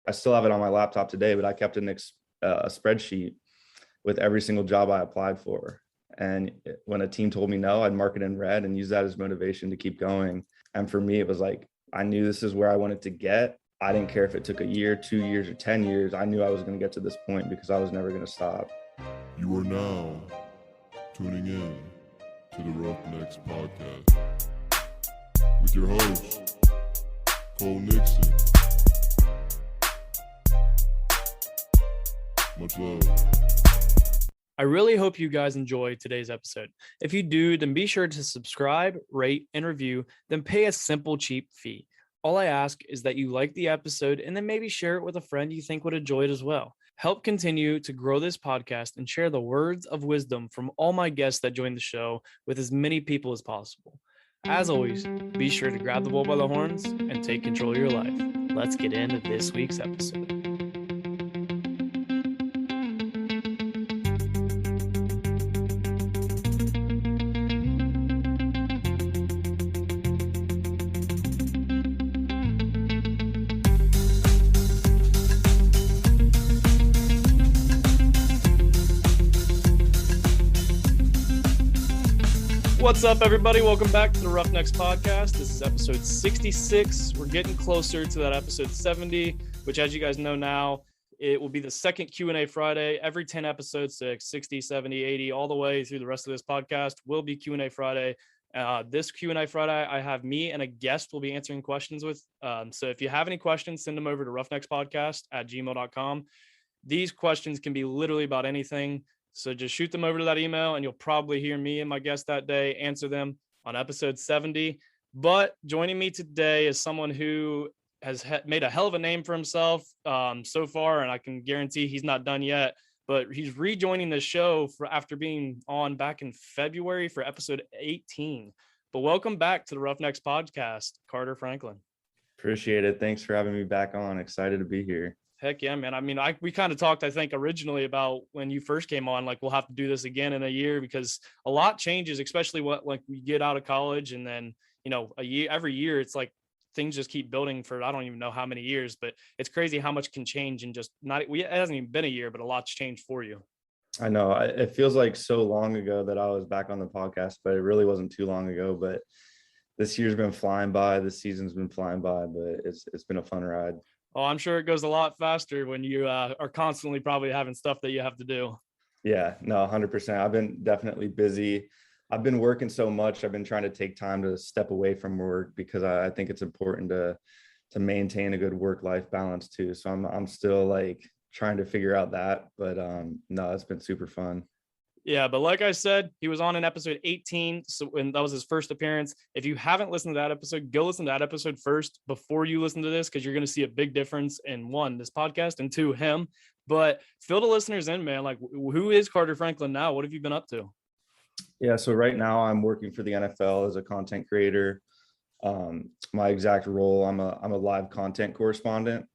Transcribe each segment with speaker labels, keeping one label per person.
Speaker 1: I still have it on my laptop today, but I kept a spreadsheet with every single job I applied for. And when a team told me no, I'd mark it in red and use that as motivation to keep going. And for me, it was like, I knew this is where I wanted to get. I didn't care if it took a year, 2 years, or 10 years. I knew I was going to get to this point because I was never going to stop.
Speaker 2: You are now tuning in to the Roughnecks Podcast with your host, Cole Nixon. Much love.
Speaker 3: I really hope you guys enjoyed today's episode. If you do, then be sure to subscribe, rate, and review, then pay a simple, cheap fee. All I ask is that you like the episode and then maybe share it with a friend you think would enjoy it as well. Help continue to grow this podcast and share the words of wisdom from all my guests that join the show with as many people as possible. As always, be sure to grab the bull by the horns and take control of your life. Let's get into this week's episode. What's up, everybody? Welcome back to the Roughnecks Podcast. This is episode 66. We're getting closer to that episode 70, which, as you guys know now, it will be the second Q&A Friday. Every 10 episodes, 60, 70, 80, all the way through the rest of this podcast will be Q&A Friday. This Q&A Friday, I have me and a guest we'll be answering questions with. So if you have any questions, send them over to roughneckspodcast@gmail.com. These questions can be literally about anything. So just shoot them over to that email and you'll probably hear me and my guest that day answer them on episode 70. But joining me today is someone who has made a hell of a name for himself so far, and I can guarantee he's not done yet. But he's rejoining the show after being on back in February for episode 18. But welcome back to the Roughnecks Podcast, Carter Franklin.
Speaker 1: Appreciate it. Thanks for having me back on. Excited to be here.
Speaker 3: Heck yeah, man. I mean, we kind of talked, I think, originally about when you first came on, like, we'll have to do this again in a year because a lot changes, especially like we get out of college and then, every year it's like things just keep building for, I don't even know how many years, but it's crazy how much can change in just it hasn't even been a year, but a lot's changed for you.
Speaker 1: I know it feels like so long ago that I was back on the podcast, but it really wasn't too long ago. But this year's been flying by. This season's been flying by, but it's been a fun ride.
Speaker 3: Oh, I'm sure it goes a lot faster when you are constantly probably having stuff that you have to do.
Speaker 1: Yeah, no, 100%. I've been definitely busy. I've been working so much. I've been trying to take time to step away from work because I think it's important to maintain a good work-life balance too. So I'm still like trying to figure out that, but no, it's been super fun.
Speaker 3: Yeah, but like I said, he was on in episode 18, and that was his first appearance. If you haven't listened to that episode, go listen to that episode first before you listen to this, because you're going to see a big difference in, one, this podcast, and two, him. But fill the listeners in, man. Like, who is Carter Franklin now? What have you been up to?
Speaker 1: Yeah, so right now I'm working for the NFL as a content creator. My exact role, I'm a live content correspondent.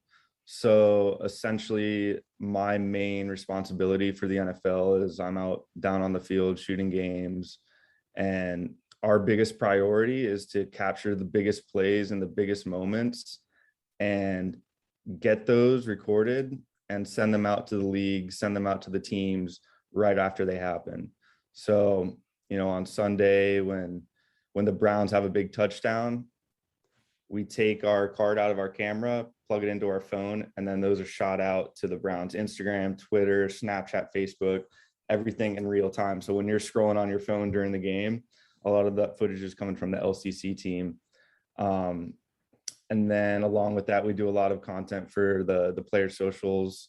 Speaker 1: So essentially my main responsibility for the NFL is I'm out down on the field shooting games, and our biggest priority is to capture the biggest plays and the biggest moments and get those recorded and send them out to the league, send them out to the teams right after they happen. So, on Sunday when the Browns have a big touchdown, we take our card out of our camera, plug it into our phone, and then those are shot out to the Browns Instagram, Twitter, Snapchat, Facebook, everything in real time. So when you're scrolling on your phone during the game, a lot of that footage is coming from the LCC team. And then along with that, we do a lot of content for the player socials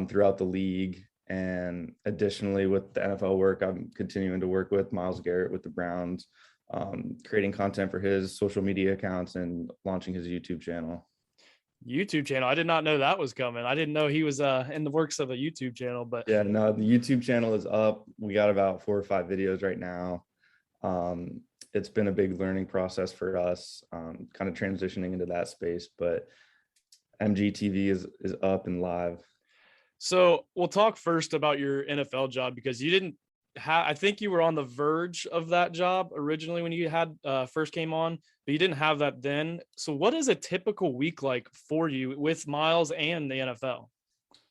Speaker 1: throughout the league. And additionally, with the NFL work, I'm continuing to work with Myles Garrett with the Browns, creating content for his social media accounts and launching his YouTube channel.
Speaker 3: I did not know that was coming. I didn't know he was in the works of a YouTube channel, but
Speaker 1: yeah, no, the YouTube channel is up. We got about 4 or 5 videos right now. It's been a big learning process for us, kind of transitioning into that space, but MGTV is up and live.
Speaker 3: So we'll talk first about your NFL job, because you didn't I think you were on the verge of that job originally when you had first came on, but you didn't have that then. So what is a typical week like for you with Miles and the NFL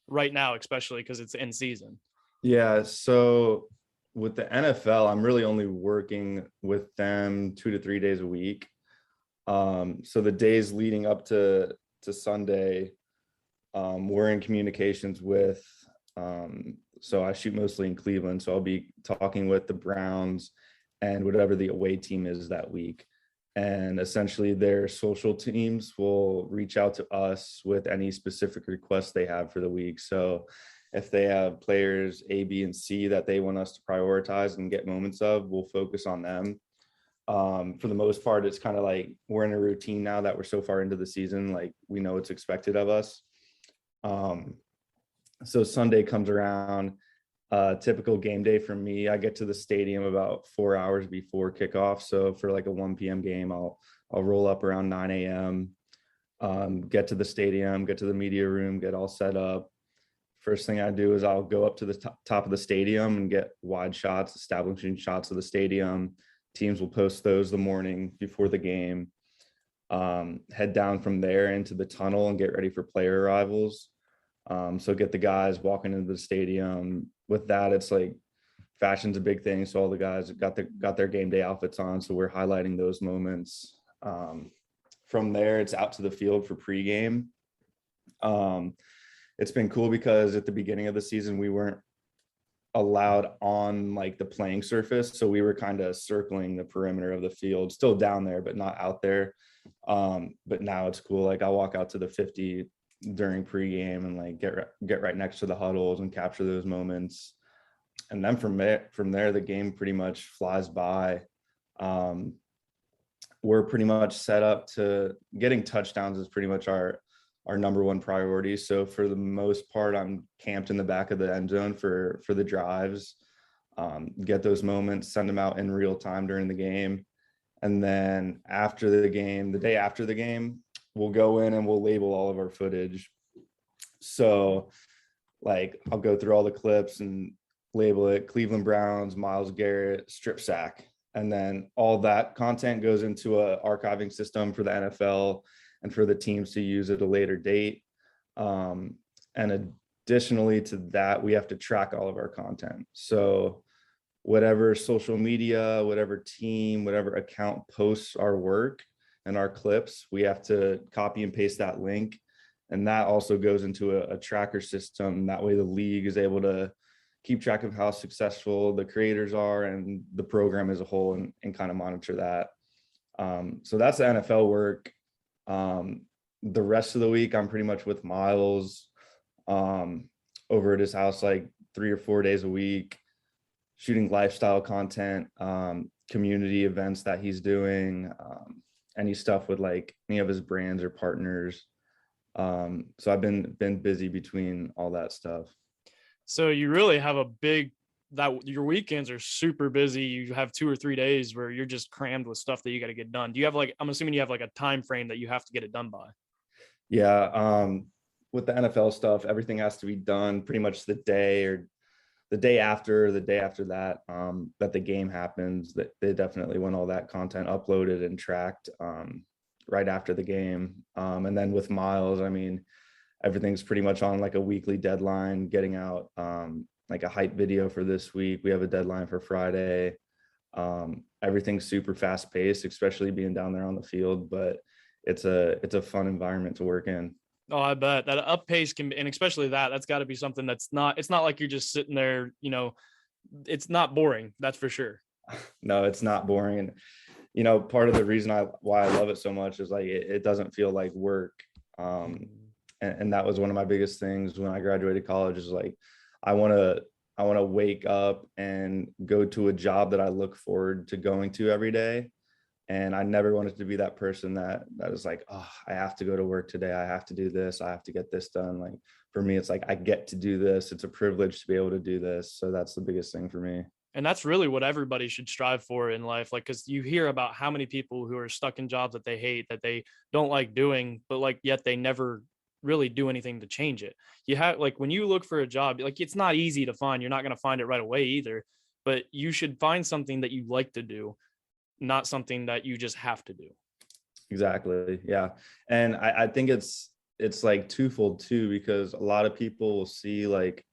Speaker 3: right now, especially because it's in season?
Speaker 1: Yeah, so with the NFL, I'm really only working with them 2 to 3 days a week. So the days leading up to Sunday, we're in communications with. So I shoot mostly in Cleveland, so I'll be talking with the Browns and whatever the away team is that week. And essentially, their social teams will reach out to us with any specific requests they have for the week. So if they have players A, B, and C that they want us to prioritize and get moments of, we'll focus on them. For the most part, it's kind of like we're in a routine now that we're so far into the season, like we know what's expected of us. So Sunday comes around, typical game day for me. I get to the stadium about 4 hours before kickoff. So for like a 1 p.m. game, I'll roll up around 9 a.m., get to the stadium, get to the media room, get all set up. First thing I do is I'll go up to the top of the stadium and get wide shots, establishing shots of the stadium. Teams will post those the morning before the game. Head down from there into the tunnel and get ready for player arrivals. So get the guys walking into the stadium. With that, it's like fashion's a big thing. So all the guys got their game day outfits on. So we're highlighting those moments. From there, it's out to the field for pregame. It's been cool because at the beginning of the season, we weren't allowed on like the playing surface. So we were kind of circling the perimeter of the field, still down there, but not out there. But now it's cool. Like I'll walk out to the 50 during pregame and like get right next to the huddles and capture those moments. And then from there, the game pretty much flies by. We're pretty much set up to getting touchdowns is pretty much our number one priority. So for the most part, I'm camped in the back of the end zone for the drives, get those moments, send them out in real time during the game. And then after the game, the day after the game, we'll go in and we'll label all of our footage. So like I'll go through all the clips and label it Cleveland Browns, Myles Garrett, strip sack. And then all that content goes into a archiving system for the NFL and for the teams to use at a later date. And additionally to that, we have to track all of our content. So whatever social media, whatever team, whatever account posts our work and our clips, we have to copy and paste that link. And that also goes into a tracker system. That way the league is able to keep track of how successful the creators are and the program as a whole and kind of monitor that. So that's the NFL work. The rest of the week, I'm pretty much with Miles over at his house like 3 or 4 days a week, shooting lifestyle content, community events that he's doing, any stuff with like any of his brands or partners. So I've been busy between all that stuff.
Speaker 3: So you really have that your weekends are super busy. You have 2 or 3 days where you're just crammed with stuff that you got to get done. Do you have like, I'm assuming you have like a time frame that you have to get it done by?
Speaker 1: Yeah. With the NFL stuff, everything has to be done pretty much the day or the day after that, that the game happens. That they definitely want all that content uploaded and tracked right after the game. And then with Miles, I mean, everything's pretty much on like a weekly deadline, getting out like a hype video for this week. We have a deadline for Friday. Everything's super fast paced, especially being down there on the field, but it's a fun environment to work in.
Speaker 3: Oh, I bet that up pace can be, and especially that's got to be something it's not like you're just sitting there, it's not boring. That's for sure.
Speaker 1: No, it's not boring. And, part of the reason why I love it so much is like, it doesn't feel like work. And that was one of my biggest things when I graduated college is like, I want to wake up and go to a job that I look forward to going to every day. And I never wanted to be that person that is like, oh, I have to go to work today. I have to do this. I have to get this done. Like for me, it's like, I get to do this. It's a privilege to be able to do this. So that's the biggest thing for me.
Speaker 3: And that's really what everybody should strive for in life. Like, cause you hear about how many people who are stuck in jobs that they hate, that they don't like doing, but like, yet they never really do anything to change it. You have like, when you look for a job, like it's not easy to find, you're not going to find it right away either. but you should find something that you like to do, not something that you just have to do.
Speaker 1: Exactly. Yeah. And I think it's like twofold too, because a lot of people will see like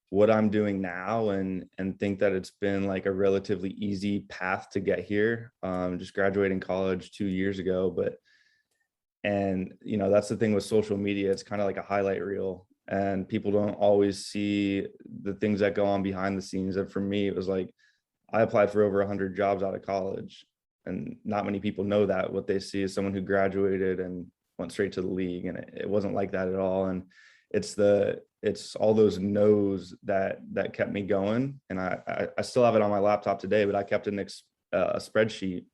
Speaker 1: what I'm doing now and think that it's been like a relatively easy path to get here. Just graduating college 2 years ago, and that's the thing with social media. It's kind of like a highlight reel, and people don't always see the things that go on behind the scenes. And for me, it was like I applied for over 100 jobs out of college, and not many people know that. What they see is someone who graduated and went straight to the league, and it wasn't like that at all. And it's all those no's that kept me going. And I still have it on my laptop today, but I kept a spreadsheet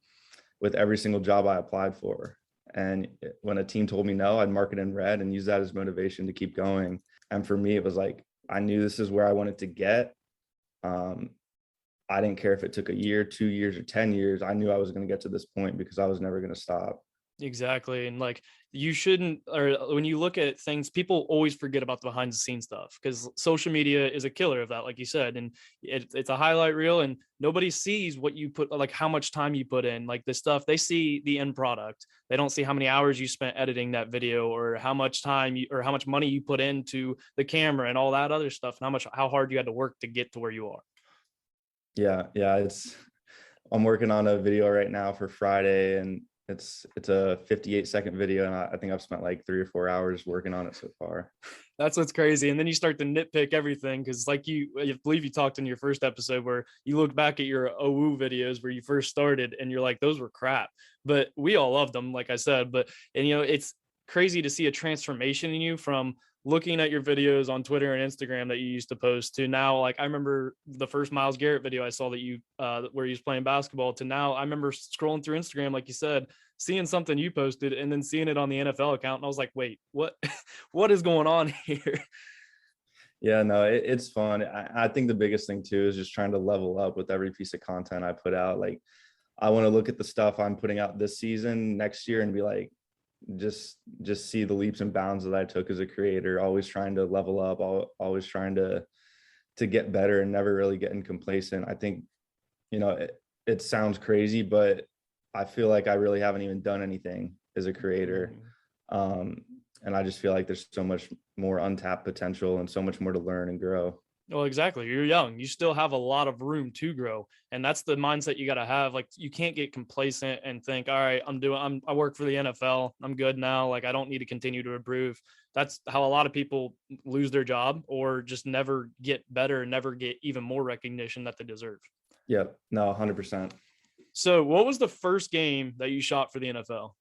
Speaker 1: with every single job I applied for. And when a team told me no, I'd mark it in red and use that as motivation to keep going. And for me, it was like, I knew this is where I wanted to get. I didn't care if it took a year, 2 years, or 10 years. I knew I was going to get to this point because I was never going to stop.
Speaker 3: Exactly. And like you shouldn't, or when you look at things, people always forget about the behind the scenes stuff because social media is a killer of that, like you said. And it's a highlight reel, and nobody sees what you put, like how much time you put in, like this stuff. They see the end product. They don't see how many hours you spent editing that video, or how much time or how much money you put into the camera and all that other stuff, and how hard you had to work to get to where you are.
Speaker 1: Yeah. I'm working on a video right now for Friday, and it's a 58-second video, and I think I've spent like 3 or 4 hours working on it so far.
Speaker 3: That's what's crazy. And then you start to nitpick everything because, like I believe you talked in your first episode where you look back at your OWU videos where you first started, and you're like, those were crap. But we all loved them, like I said. And it's crazy to see a transformation in you from looking at your videos on Twitter and Instagram that you used to post to now. Like I remember the first Myles Garrett video I saw that you where he was playing basketball, to now I remember scrolling through Instagram, like you said, seeing something you posted and then seeing it on the NFL account. And I was like, wait, what is going on here?
Speaker 1: Yeah, no, it's fun. I think the biggest thing too is just trying to level up with every piece of content I put out. Like I want to look at the stuff I'm putting out this season, next year, and be like, just see the leaps and bounds that I took as a creator, always trying to level up, always trying to get better and never really getting complacent. I think, it sounds crazy, but I feel like I really haven't even done anything as a creator. And I just feel like there's so much more untapped potential and so much more to learn and grow.
Speaker 3: Well, exactly. You're young. You still have a lot of room to grow. And that's the mindset you got to have. Like you can't get complacent and think, all right, I work for the NFL. I'm good now. Like I don't need to continue to improve. That's how a lot of people lose their job or just never get better and never get even more recognition that they deserve.
Speaker 1: Yep. No, 100%.
Speaker 3: So what was the first game that you shot for the NFL?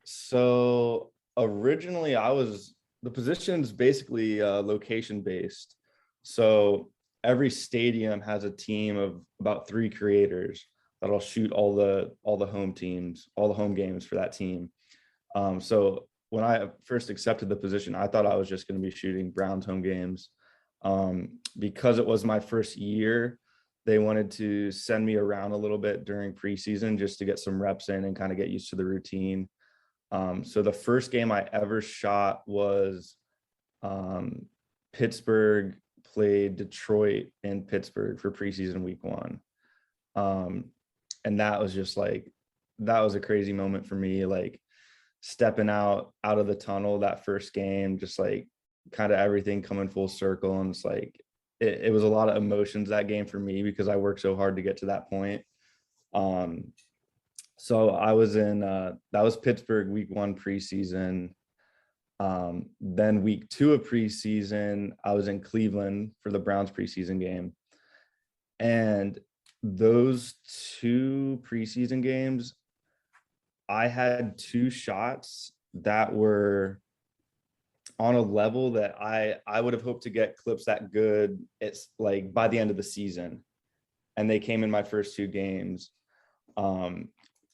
Speaker 1: So originally the position's basically location based. So every stadium has a team of about 3 creators that'll shoot all the home games for that team. So when I first accepted the position, I thought I was just going to be shooting Browns home games. Because it was my first year, they wanted to send me around a little bit during preseason just to get some reps in and kind of get used to the routine. So the first game I ever shot was Pittsburgh played Detroit in Pittsburgh for preseason week 1. And that was just like, that was a crazy moment for me, like stepping out of the tunnel that first game, just like kind of everything coming full circle. And it's like, it was a lot of emotions that game for me because I worked so hard to get to that point. So I was in, that was Pittsburgh week 1 preseason. Then week 2 of preseason, I was in Cleveland for the Browns preseason game. And those 2 preseason games, I had 2 shots that were on a level that I would have hoped to get clips that good. It's like by the end of the season, and they came in my first 2 games.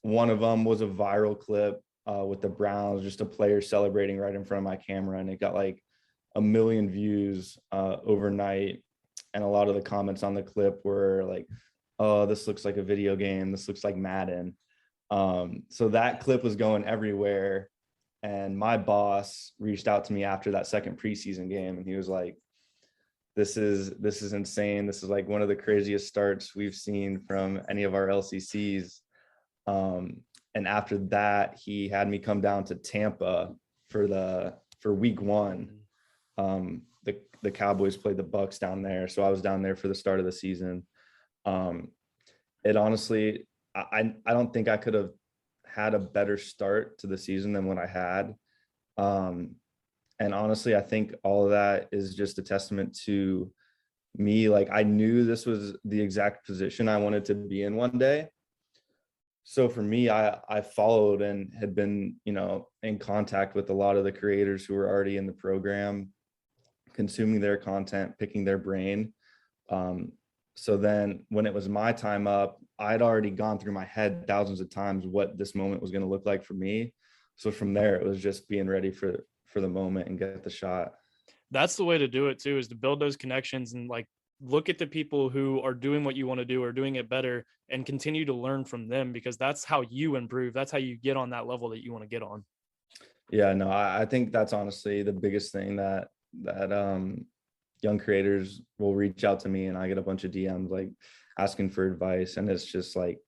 Speaker 1: One of them was a viral clip with the Browns, just a player celebrating right in front of my camera, and it got like 1 million views overnight. And a lot of the comments on the clip were like, "Oh, this looks like a video game. This looks like Madden." So that clip was going everywhere. And my boss reached out to me after that second preseason game, and he was like, this is insane. This is like one of the craziest starts we've seen from any of our LCCs. And after that, he had me come down to Tampa for week 1. The Cowboys played the Bucks down there, so I was down there for the start of the season. It honestly, I don't think I could have had a better start to the season than what I had. And honestly, I think all of that is just a testament to me. Like, I knew this was the exact position I wanted to be in one day. So for me, I followed and had been, in contact with a lot of the creators who were already in the program, consuming their content, picking their brain. So then when it was my time up, I'd already gone through my head thousands of times what this moment was going to look like for me. So from there, it was just being ready for the moment and get the shot.
Speaker 3: That's the way to do it too, is to build those connections and like look at the people who are doing what you want to do or doing it better and continue to learn from them, because that's how you improve. That's how you get on that level that you want to get on.
Speaker 1: Yeah, no, I think that's honestly the biggest thing that young creators will reach out to me, and I get a bunch of DMs like asking for advice. And it's just like,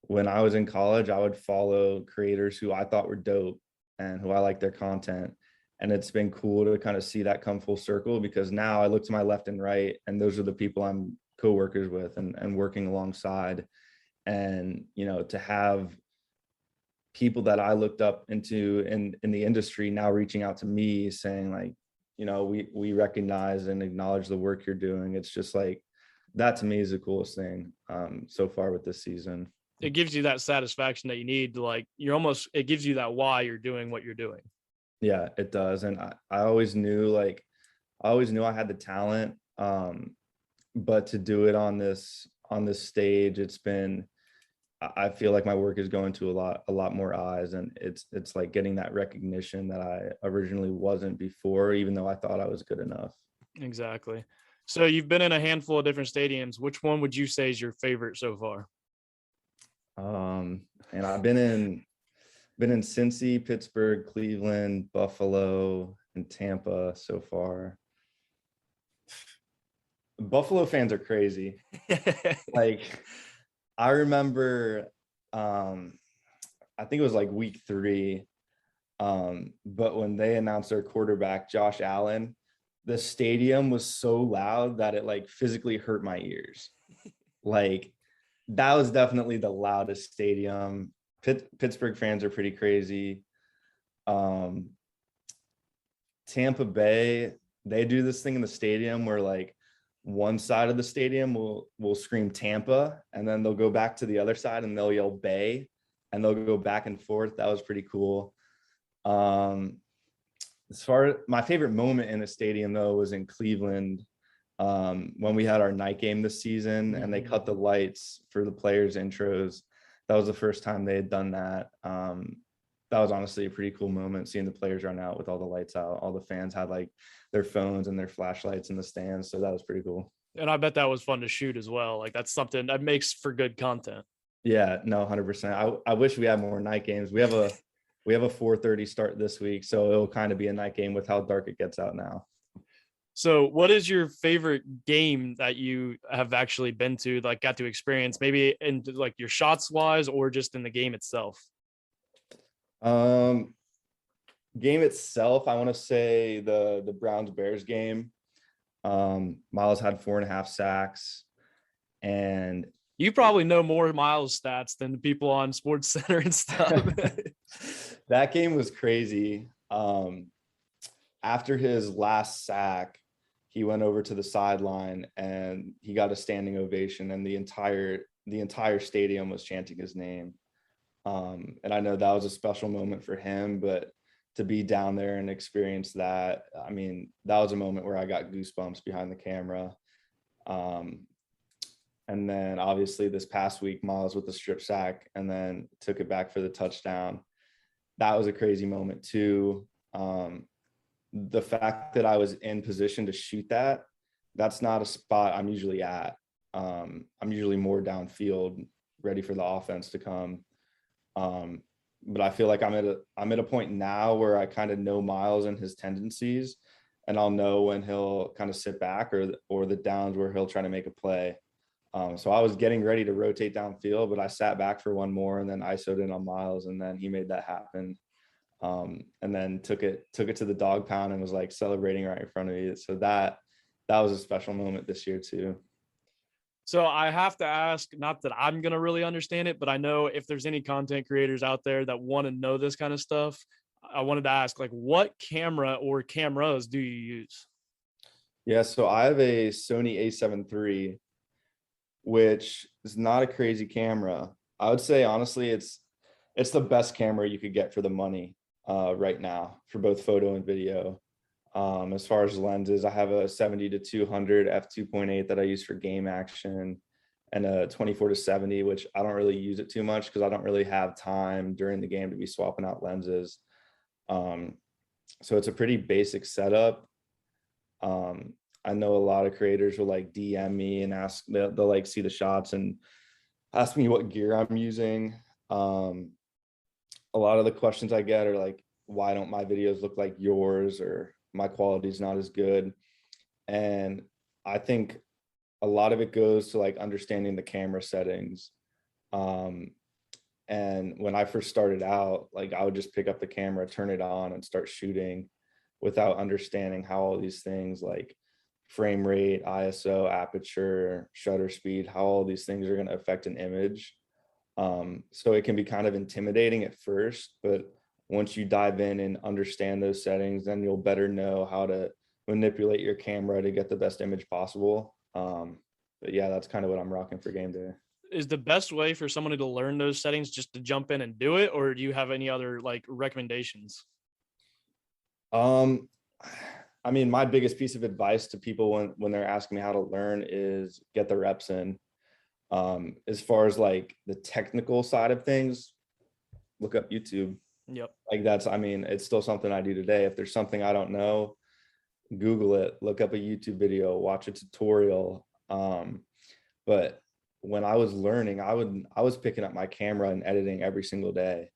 Speaker 1: when I was in college, I would follow creators who I thought were dope and who I like their content. And it's been cool to kind of see that come full circle, because now I look to my left and right, and those are the people I'm co-workers with and working alongside. And, to have people that I looked up into in the industry now reaching out to me saying like, we recognize and acknowledge the work you're doing. It's just like, that to me is the coolest thing so far with this season.
Speaker 3: It gives you that satisfaction that you need to, like, it gives you that why you're doing what you're doing.
Speaker 1: Yeah, it does. And I always knew I had the talent, but to do it on this stage, I feel like my work is going to a lot more eyes, and it's like getting that recognition that I originally wasn't before, even though I thought I was good enough.
Speaker 3: Exactly. So you've been in a handful of different stadiums. Which one would you say is your favorite so far?
Speaker 1: And I've been in Cincy, Pittsburgh, Cleveland, Buffalo, and Tampa so far. Buffalo fans are crazy. Like, I remember, I think it was like week 3, but when they announced their quarterback, Josh Allen, the stadium was so loud that it like physically hurt my ears. Like, that was definitely the loudest stadium. Pittsburgh fans are pretty crazy. Tampa Bay, they do this thing in the stadium where like one side of the stadium will scream Tampa, and then they'll go back to the other side and they'll yell Bay, and they'll go back and forth. That was pretty cool. As far as my favorite moment in the stadium though was in Cleveland, when we had our night game this season and they cut the lights for the players' intros. That was the first time they had done that. That was honestly a pretty cool moment, seeing the players run out with all the lights out. All the fans had like their phones and their flashlights in the stands. So that was pretty cool.
Speaker 3: And I bet that was fun to shoot as well. Like, that's something that makes for good content.
Speaker 1: Yeah, no, 100%. I wish we had more night games. We have a 4:30 start this week, so it'll kind of be a night game with how dark it gets out now.
Speaker 3: So what is your favorite game that you have actually been to, like got to experience, maybe in like your shots wise or just in the game itself?
Speaker 1: Game itself, I want to say the Browns Bears game. Miles had 4.5 sacks, and
Speaker 3: you probably know more Miles stats than the people on Sports Center and stuff.
Speaker 1: That game was crazy. After his last sack, he went over to the sideline and he got a standing ovation, and the entire stadium was chanting his name. And I know that was a special moment for him, but to be down there and experience that, I mean, that was a moment where I got goosebumps behind the camera. And then obviously this past week, Miles with the strip sack and then took it back for the touchdown. That was a crazy moment too. The fact that I was in position to shoot that's not a spot I'm usually at. I'm usually more downfield, ready for the offense to come. But I feel like I'm at a point now where I kind of know Miles and his tendencies, and I'll know when he'll kind of sit back or the downs where he'll try to make a play. So I was getting ready to rotate downfield, but I sat back for one more and then ISO'd in on Miles, and then he made that happen. And then took it to the dog pound and was like celebrating right in front of me. So that was a special moment this year too.
Speaker 3: So I have to ask, not that I'm going to really understand it, but I know if there's any content creators out there that want to know this kind of stuff, I wanted to ask, like, what camera or cameras do you use?
Speaker 1: Yeah, so I have a Sony A7 III, which is not a crazy camera. I would say honestly, it's the best camera you could get for the money right now for both photo and video. As far as lenses, I have a 70-200 f2.8 that I use for game action, and a 24-70, which I don't really use it too much because I don't really have time during the game to be swapping out lenses. So it's a pretty basic setup. I know a lot of creators will like DM me and ask, they'll like see the shots and ask me what gear I'm using. A lot of the questions I get are like, why don't my videos look like yours, or my quality is not as good? And I think a lot of it goes to like understanding the camera settings. And when I first started out, like I would just pick up the camera, turn it on and start shooting without understanding how all these things like frame rate, ISO, aperture, shutter speed, how all these things are going to affect an image. So it can be kind of intimidating at first, but once you dive in and understand those settings, then you'll better know how to manipulate your camera to get the best image possible. But yeah, that's kind of what I'm rocking for game day.
Speaker 3: Is the best way for someone to learn those settings just to jump in and do it, or do you have any other like recommendations?
Speaker 1: I mean, my biggest piece of advice to people when they're asking me how to learn is get the reps in. As far as like the technical side of things, look up YouTube.
Speaker 3: Yep.
Speaker 1: Like I mean, it's still something I do today. If there's something I don't know, Google it, look up a YouTube video, watch a tutorial. But when I was learning, I was picking up my camera and editing every single day.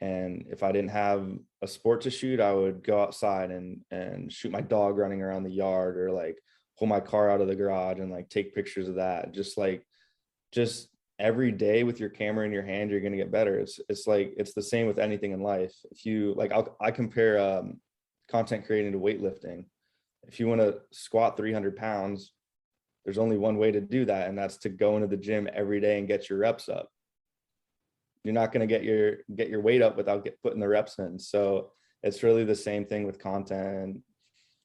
Speaker 1: And if I didn't have a sport to shoot, I would go outside and shoot my dog running around the yard, or like pull my car out of the garage and like take pictures of that. Just every day with your camera in your hand, you're going to get better. It's like, it's the same with anything in life. If you like, I compare content creating to weightlifting. If you want to squat 300 pounds, there's only one way to do that, and that's to go into the gym every day and get your reps up. You're not going to get your weight up without putting the reps in. So it's really the same thing with content.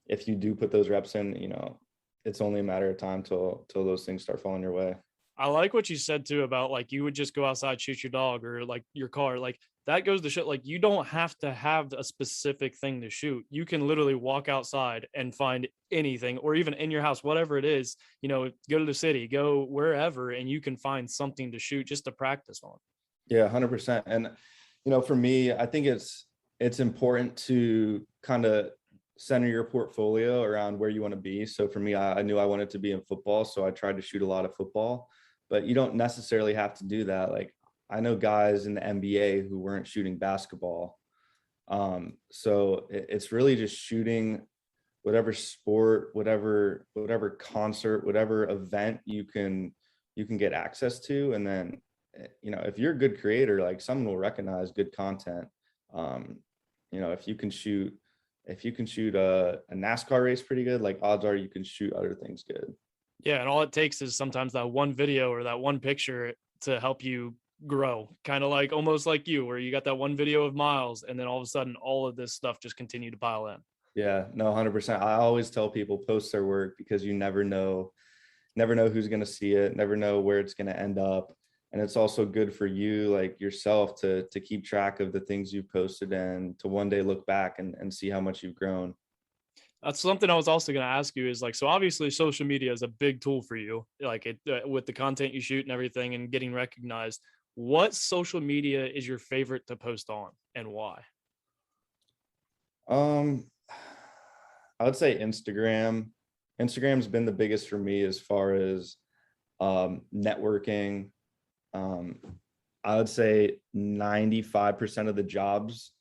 Speaker 1: If you do put those reps in, you know, it's only a matter of time till those things start falling your way.
Speaker 3: I like what you said too about like you would just go outside, shoot your dog or like your car. Like that goes to shit. Like you don't have to have a specific thing to shoot. You can literally walk outside and find anything, or even in your house, whatever it is, you know, go to the city, go wherever, and you can find something to shoot just to practice on.
Speaker 1: Yeah, 100%. And, you know, for me, I think it's important to kind of center your portfolio around where you want to be. So for me, I knew I wanted to be in football, so I tried to shoot a lot of football. But you don't necessarily have to do that. Like I know guys in the NBA who weren't shooting basketball. So it's really just shooting whatever sport, whatever concert, whatever event you can get access to. And then, you know, if you're a good creator, like someone will recognize good content. You know, if you can shoot a NASCAR race pretty good, like odds are you can shoot other things good.
Speaker 3: Yeah, and all it takes is sometimes that one video or that one picture to help you grow. Kind of like almost like you, where you got that one video of Miles, and then all of a sudden, all of this stuff just continued to pile in.
Speaker 1: Yeah, no, 100%. I always tell people post their work, because you never know who's going to see it, never know where it's going to end up. And it's also good for you, like yourself, to keep track of the things you've posted and to one day look back and see how much you've grown.
Speaker 3: That's something I was also going to ask you is like, so obviously social media is a big tool for you, like it with the content you shoot and everything and getting recognized. What social media is your favorite to post on and why?
Speaker 1: I would say Instagram. Instagram's been the biggest for me as far as networking. I would say 95% of the jobs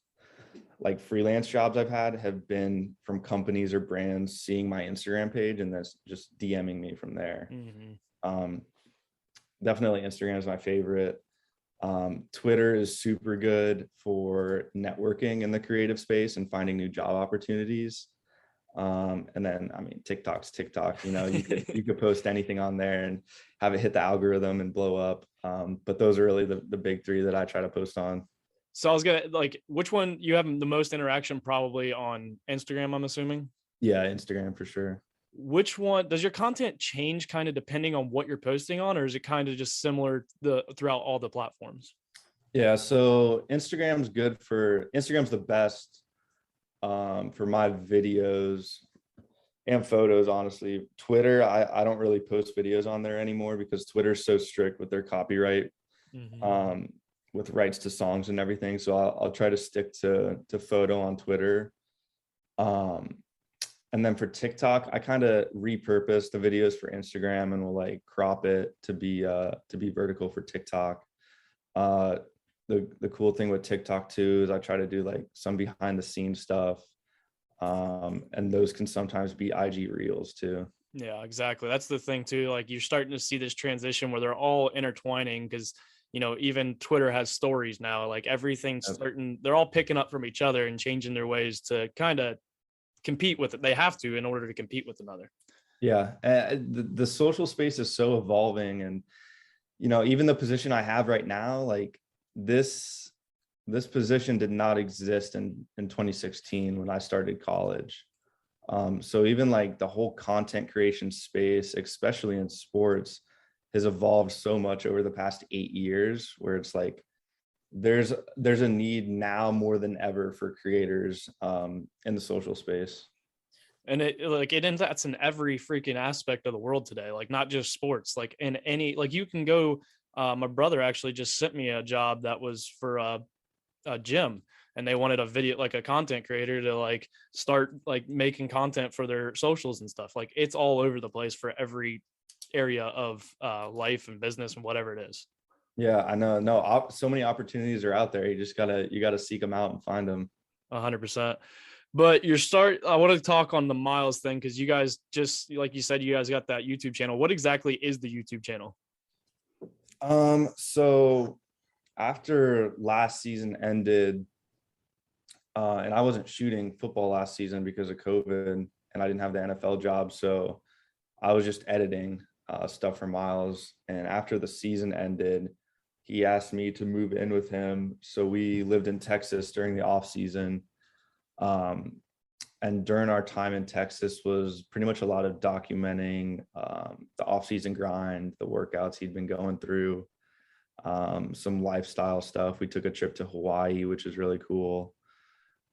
Speaker 1: like freelance jobs I've had have been from companies or brands seeing my Instagram page and that's just DMing me from there. Um, Definitely Instagram is my favorite. Twitter is super good for networking in the creative space and finding new job opportunities. And then I mean TikTok's TikTok, you know, you could post anything on there and have it hit the algorithm and blow up. But those are really the big three that I try to post on.
Speaker 3: So I was gonna like, which one you have the most interaction? Probably on Instagram, I'm assuming.
Speaker 1: Yeah, Instagram for sure.
Speaker 3: Which one does your content change kind of depending on what you're posting on, or is it kind of just similar throughout all the platforms?
Speaker 1: Yeah, so Instagram's the best for my videos and photos, honestly. Twitter, I don't really post videos on there anymore because Twitter's so strict with their copyright, with rights to songs and everything. So I'll try to stick to photo on Twitter. And then for TikTok, I kind of repurpose the videos for Instagram and will like crop it to be vertical for TikTok. The cool thing with TikTok too is I try to do like some behind the scenes stuff. And those can sometimes be IG reels too.
Speaker 3: Yeah, exactly. That's the thing too. Like you're starting to see this transition where they're all intertwining because, you know, even Twitter has stories now. Like everything's starting, they're all picking up from each other and changing their ways to kind of compete with it. They have to in order to compete with another.
Speaker 1: Yeah, the social space is so evolving, and you know, even the position I have right now, like this position did not exist in 2016 when I started college. So even like the whole content creation space, especially in sports, has evolved so much over the past 8 years, where it's like there's a need now more than ever for creators in the social space.
Speaker 3: And that's in every freaking aspect of the world today, like not just sports, like in any, like you can go, my brother actually just sent me a job that was for a gym, and they wanted a video, like a content creator to like start like making content for their socials and stuff. Like it's all over the place for every area of life and business and whatever it is.
Speaker 1: Yeah, I know. No, so many opportunities are out there. You gotta seek them out and find them.
Speaker 3: 100%. But I want to talk on the Miles thing because you guys just, like you said, you guys got that YouTube channel. What exactly is the YouTube channel?
Speaker 1: So after last season ended, and I wasn't shooting football last season because of COVID, and I didn't have the NFL job, so I was just editing stuff for Miles. And after the season ended, he asked me to move in with him. So we lived in Texas during the off season. And during our time in Texas was pretty much a lot of documenting the off-season grind, the workouts he'd been going through, some lifestyle stuff. We took a trip to Hawaii, which is really cool.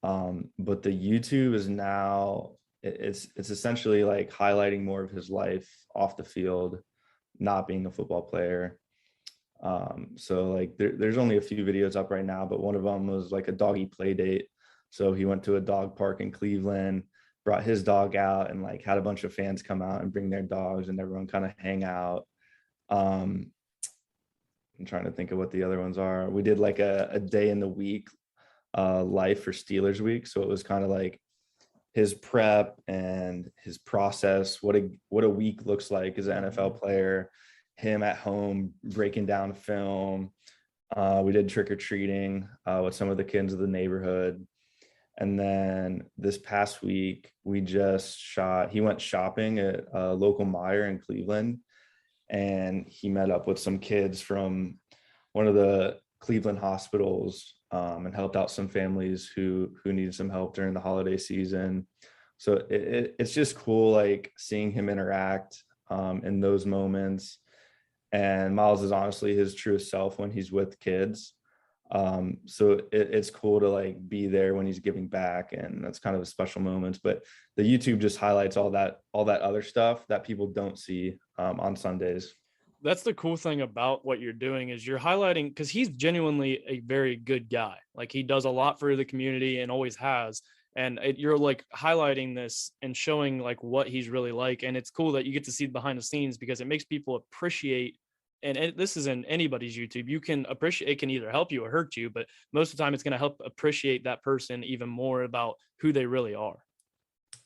Speaker 1: But the YouTube is now, it's essentially like highlighting more of his life off the field, not being a football player. So like there's only a few videos up right now, but one of them was like a doggy play date. So he went to a dog park in Cleveland, brought his dog out, and like had a bunch of fans come out and bring their dogs, and everyone kind of hang out. I'm trying to think of what the other ones are. We did like a day in the week life for Steelers week. So it was kind of like his prep and his process, what a week looks like as an NFL player, him at home breaking down film. We did trick-or-treating with some of the kids of the neighborhood. And then this past week, he went shopping at a local Meijer in Cleveland, and he met up with some kids from one of the Cleveland hospitals and helped out some families who needed some help during the holiday season. So it's just cool, like seeing him interact in those moments. And Miles is honestly his truest self when he's with kids. So it's cool to like be there when he's giving back, and that's kind of a special moment. But the YouTube just highlights all that other stuff that people don't see on Sundays.
Speaker 3: That's the cool thing about what you're doing is you're highlighting, because he's genuinely a very good guy. Like he does a lot for the community and always has. And you're like highlighting this and showing like what he's really like. And it's cool that you get to see behind the scenes because it makes people appreciate this is in anybody's YouTube, you can appreciate, it can either help you or hurt you, but most of the time it's going to help appreciate that person even more about who they really are.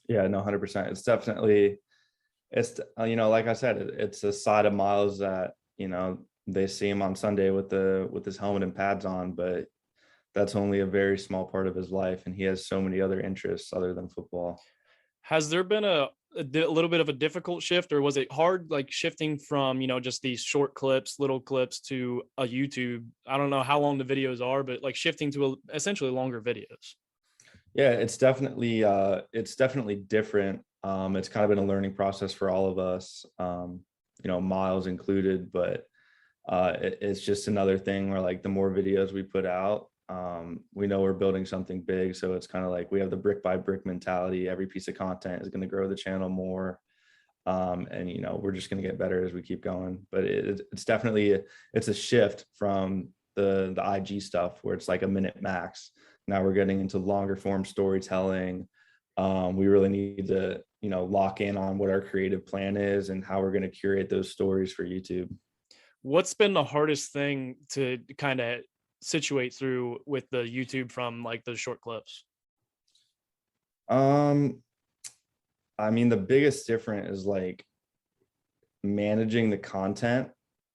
Speaker 1: Yeah, no, 100%. It's definitely, like I said, it's a side of Miles that, they see him on Sunday with his helmet and pads on, but that's only a very small part of his life. And he has so many other interests other than football.
Speaker 3: Has there been a little bit of a difficult shift, or was it hard, like shifting from, just these short clips, little clips to a YouTube? I don't know how long the videos are, but like shifting to essentially longer videos.
Speaker 1: Yeah, it's definitely different. It's kind of been a learning process for all of us, Miles included, but it's just another thing where, like, the more videos we put out, we know we're building something big. So it's kind of like we have the brick by brick mentality. Every piece of content is going to grow the channel more. And, we're just going to get better as we keep going. But it's definitely, it's a shift from the IG stuff where it's like a minute max. Now we're getting into longer form storytelling. We really need to, lock in on what our creative plan is and how we're going to curate those stories for YouTube.
Speaker 3: What's been the hardest thing to kind of situate through with the YouTube from like those short clips?
Speaker 1: The biggest difference is like managing the content,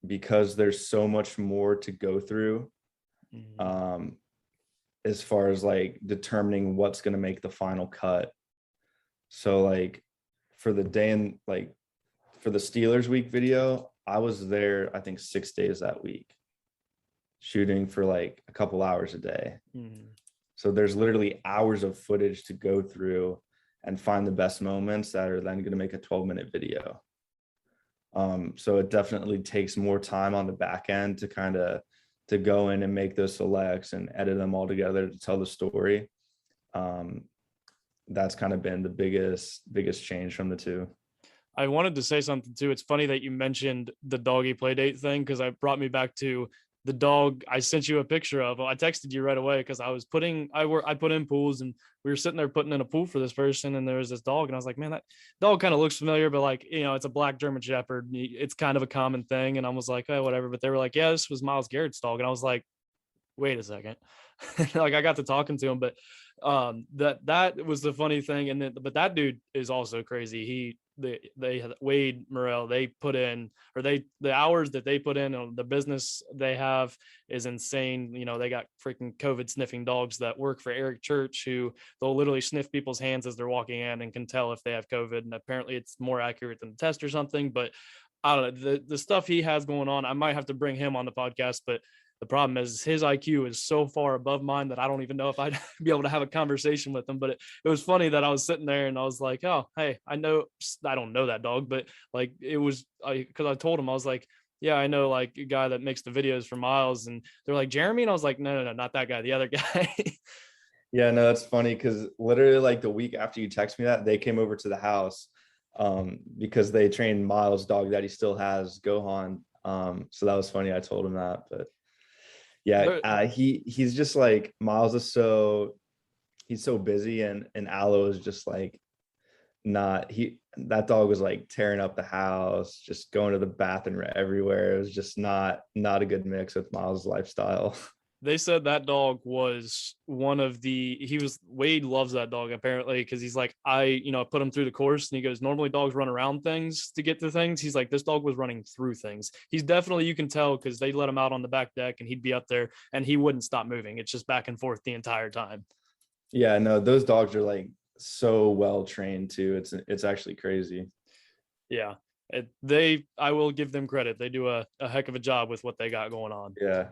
Speaker 1: because there's so much more to go through. As far as like determining what's going to make the final cut. So like for the Steelers week video, I was there, I think 6 days that week, shooting for like a couple hours a day. So there's literally hours of footage to go through and find the best moments that are then going to make a 12-minute video. So it definitely takes more time on the back end to go in and make those selects and edit them all together to tell the story. That's kind of been the biggest change from the two.
Speaker 3: I wanted to say something too. It's funny that you mentioned the doggy play date thing, because it brought me back to the dog I sent you a picture of. I texted you right away because I put in pools, and we were sitting there putting in a pool for this person, and there was this dog, and I was like, man, that dog kind of looks familiar, but like, it's a black German Shepherd. It's kind of a common thing. And I was like, oh, whatever. But they were like, yeah, this was Myles Garrett's dog. And I was like, wait a second. Like, I got to talking to him, but that was the funny thing. And then, but that dude is also crazy. They Wade Morrell, they put in, or the hours that they put in on the business they have is insane. They got freaking COVID sniffing dogs that work for Eric Church, who they'll literally sniff people's hands as they're walking in and can tell if they have COVID. And apparently it's more accurate than the test or something, but I don't know, the stuff he has going on. I might have to bring him on the podcast, but the problem is his IQ is so far above mine that I don't even know if I'd be able to have a conversation with him. But it was funny that I was sitting there and I was like, oh, hey, I don't know that dog, but like, it was because I told him, I was like, yeah, I know like a guy that makes the videos for Miles. And they're like, Jeremy? And I was like, no, not that guy, the other guy.
Speaker 1: Yeah, no, that's funny, because literally like the week after you text me that, they came over to the house because they trained Miles' dog that he still has, Gohan. So that was funny. I told him that, but yeah, he's just like, Miles is he's so busy, and Aloe is just like that dog was like tearing up the house, just going to the bathroom everywhere. It was just not a good mix with Miles' lifestyle.
Speaker 3: They said that dog was Wade loves that dog apparently, because he's like, I put him through the course, and he goes, normally dogs run around things to get to things. He's like, this dog was running through things. He's definitely, you can tell, because they let him out on the back deck and he'd be up there and he wouldn't stop moving. It's just back and forth the entire time.
Speaker 1: Yeah, no, those dogs are like so well trained too. It's actually crazy.
Speaker 3: Yeah. I will give them credit. They do a heck of a job with what they got going on.
Speaker 1: Yeah.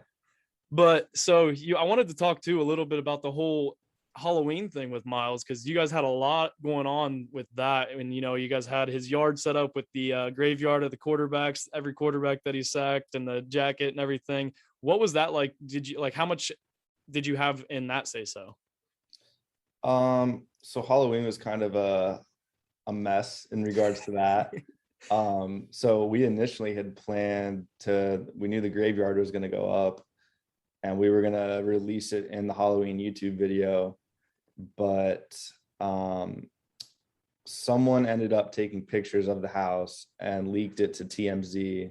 Speaker 3: But so I wanted to talk too a little bit about the whole Halloween thing with Miles, because you guys had a lot going on with that. And, you guys had his yard set up with the graveyard of the quarterbacks, every quarterback that he sacked, and the jacket and everything. What was that like? How much did you have in that say so?
Speaker 1: So Halloween was kind of a mess in regards to that. So we initially had planned we knew the graveyard was going to go up, and we were going to release it in the Halloween YouTube video, but someone ended up taking pictures of the house and leaked it to TMZ.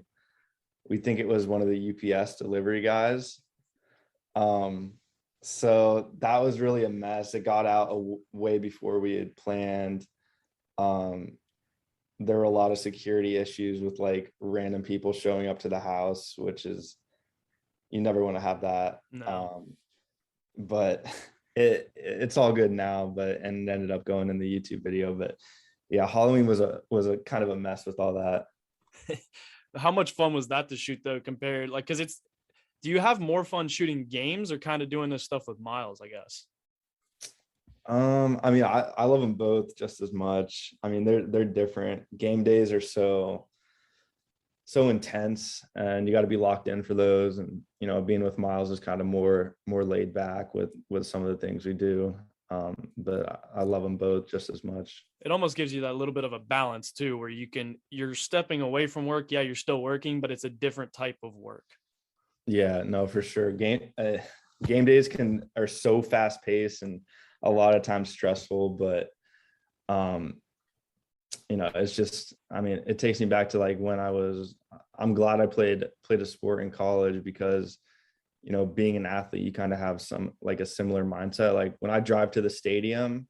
Speaker 1: we think it was one of the UPS delivery guys. So that was really a mess. It got out way before we had planned. There were a lot of security issues with like random people showing up to the house, which is, you never want to have that.
Speaker 3: No.
Speaker 1: But it's all good now, and it ended up going in the YouTube video. But yeah, Halloween was a kind of a mess with all that.
Speaker 3: How much fun was that to shoot though, compared like, because do you have more fun shooting games or kind of doing this stuff with Miles, I guess?
Speaker 1: I mean, I love them both just as much. I mean, they're different. Game days are so intense, and you got to be locked in for those. And being with Miles is kind of more laid back with some of the things we do. But I love them both just as much.
Speaker 3: It almost gives you that little bit of a balance too, where you're stepping away from work. Yeah, you're still working, but it's a different type of work.
Speaker 1: Yeah, no, for sure. Game days are so fast paced and a lot of times stressful, but it's just, I mean, it takes me back to like when I'm glad I played a sport in college, because being an athlete, you kind of have some like a similar mindset. Like when I drive to the stadium,